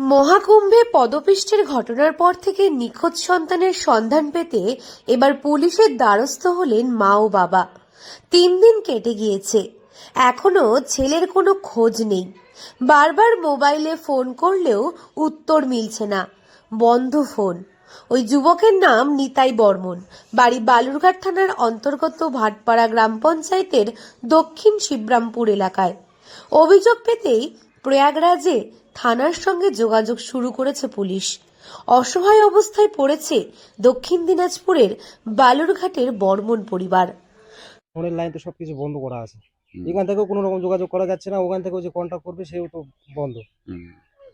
মহাকুম্ভে পদপিষ্টের ঘটনার পর থেকে নিখোঁজ সন্তানের সন্ধান পেতে এবার পুলিশের দ্বারস্থ হলেন মা ও বাবা। 3 দিন কেটে গিয়েছে, এখনো ছেলের কোনো খোঁজ নেই। বারবার মোবাইলে ফোন করলেও উত্তর মিলছে না, বন্ধ ফোন। ওই যুবকের নাম নিতাই বর্মন, বাড়ি বালুরঘাট থানার অন্তর্গত ভাটপাড়া গ্রাম পঞ্চায়েতের দক্ষিণ শিবরামপুর এলাকায়। অভিযোগ পেতেই প্রয়াগরাজে থানার সঙ্গে যোগাযোগ শুরু করেছে পুলিশ। অসহায় অবস্থায় পড়েছে দক্ষিণ দিনাজপুরের বালুরঘাটের বর্মন পরিবার। ফোনের লাইন তো সবকিছু বন্ধ করা আছে, এখান থেকেও কোনো রকম যোগাযোগ করা যাচ্ছে না, ওখান থেকেও যে কন্ট্যাক্ট করবে সেও তো বন্ধ।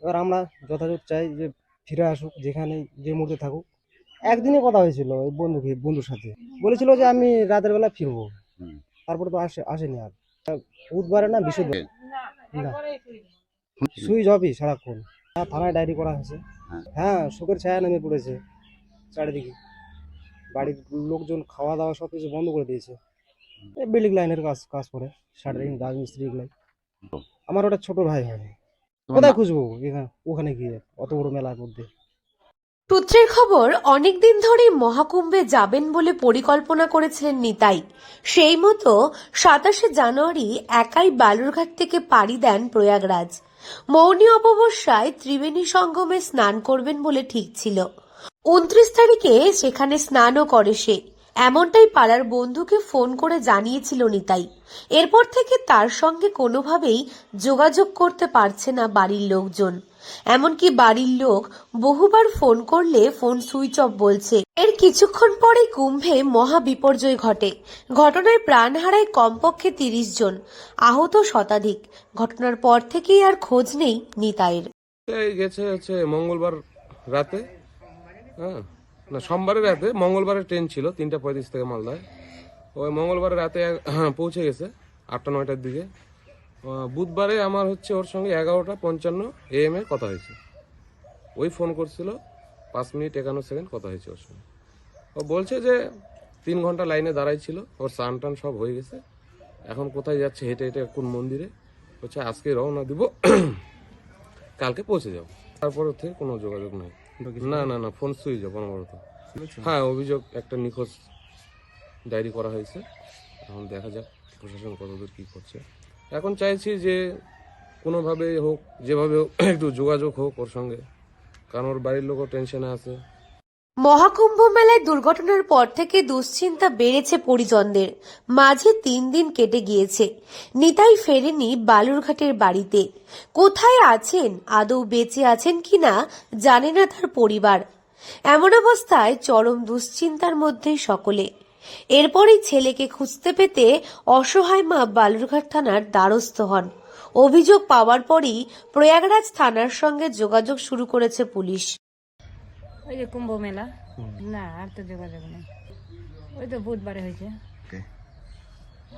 এবার আমরা যথাযথ চাই যে ফিরে আসুক, যেখানে যে মুহূর্তে থাকুক। একদিনে কথা হয়েছিল ওই বন্ধুর সাথে, বলেছিল যে আমি রাতের বেলা ফিরবো, তারপরে তো আসেনি। আর বুধবারে না বৃহস্পতিবার না, সুইচ অফই সারাক্ষণ। থানায় ডায়েরি করা হয়েছে। হ্যাঁ, শোকের ছায়া নেমে পড়েছে চারিদিকে। বাড়ির লোকজন খাওয়া দাওয়া সব কিছু বন্ধ করে দিয়েছে। বিল্ডিং লাইনের কাজ করে, শাটারিং রাজমিস্ত্রি এগুলাই। আমার ওটা ছোট ভাই হয়, কোথায় খুঁজবো ওখানে গিয়ে অত বড় মেলার মধ্যে। সূত্রের খবর, অনেকদিন ধরেই মহাকুম্ভে যাবেন বলে পরিকল্পনা করেছিলেন নিতাই। সেই মতো 27শে জানুয়ারি একাই বালুরঘাট থেকে পাড়ি দেন প্রয়াগরাজ। মৌনী অমাবস্যায় ত্রিবেণী সঙ্গমে স্নান করবেন বলে ঠিক ছিল। 29 তারিখে সেখানে স্নানও করে সে, এমনটাই পাড়ার বন্ধুকে ফোন করে জানিয়েছিল নিতাই। এরপর থেকে তার সঙ্গে কোনোভাবেই যোগাযোগ করতে পারছে না বাড়ির লোকজন। এমনকি বাড়ির লোক বহুবার ফোন করলে ফোন সুইচ অফ বলছে। এর কিছুক্ষণ পরেই কুম্ভে মহা বিপর্যয় ঘটে। ঘটনায় প্রাণ হারায় কমপক্ষে 30 জন, আহত শতাধিক। ঘটনার পর থেকেই আর খোঁজ নেই নিতাইয়ের। গেছে হচ্ছে মঙ্গলবার রাতে, না সোমবারের রাতে, মঙ্গলবারের ট্রেন ছিল 3:35 থেকে মালদায়। ওই মঙ্গলবারের রাতে পৌঁছে গেছে 8টা-9টার দিকে। বুধবারে আমার হচ্ছে ওর সঙ্গে 11:55 AM কথা হয়েছে। ওই ফোন করছিল, 5 মিনিট 51 সেকেন্ড কথা হয়েছে ওর সঙ্গে। ও বলছে যে 3 ঘন্টা লাইনে দাঁড়াই ছিল, ওর স্নান টান সব হয়ে গেছে, এখন কোথায় যাচ্ছে হেঁটে হেঁটে কোন মন্দিরে, হচ্ছে আজকে রওনা দিব, কালকে পৌঁছে যাবো। তারপর থেকে কোনো যোগাযোগ নেই। না না না, ফোন সুইচ অফ অনবরত। হ্যাঁ, অভিযোগ একটা নিখোঁজ ডায়েরি করা হয়েছে। এখন দেখা যাক প্রশাসন কতদূর কি করছে। এখন চাইছি যে কোনোভাবে হোক, যেভাবে হোক একটু যোগাযোগ হোক ওর সঙ্গে, কারণ ওর বাড়ির লোকও টেনশনে আছে। মহাকুম্ভ মেলায় দুর্ঘটনার পর থেকে দুশ্চিন্তা বেড়েছে পরিজনদের মাঝে। 3 দিন কেটে গিয়েছে, নিতাই ফেরেনি বালুরঘাটের বাড়িতে। কোথায় আছেন, আদৌ বেঁচে আছেন কিনা জানে না তার পরিবার। এমন অবস্থায় চরম দুশ্চিন্তার মধ্যেই সকলে। এরপরই ছেলেকে খুঁজতে পেতে অসহায় মা বালুরঘাট থানার দ্বারস্থ হন। অভিযোগ পাওয়ার পরই প্রয়াগরাজ থানার সঙ্গে যোগাযোগ শুরু করেছে পুলিশ। ওই যে কুম্ভ মেলা, না আর তো যোগাযোগ নেই। ওই তো বুধবারে হয়েছে,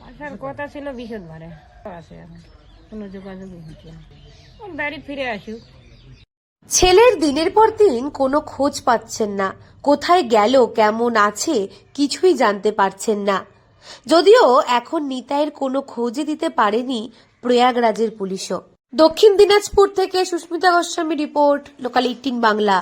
আসার কথা ছিল বৃহস্পতিবারে, আসে এখন কোনো যোগাযোগই হচ্ছে না। বাড়ি ফিরে আসুক। ছেলের দিনের পর দিন কোনো খোঁজ পাচ্ছেন না, কোথায় গেল, কেমন আছে কিছুই জানতে পারছেন না। যদিও এখন নিতাইয়ের কোনো খোঁজই দিতে পারেনি প্রয়াগরাজের পুলিশও। দক্ষিণ দিনাজপুর থেকে সুস্মিতা গোস্বামী রিপোর্ট, লোকাল 18 বাংলা।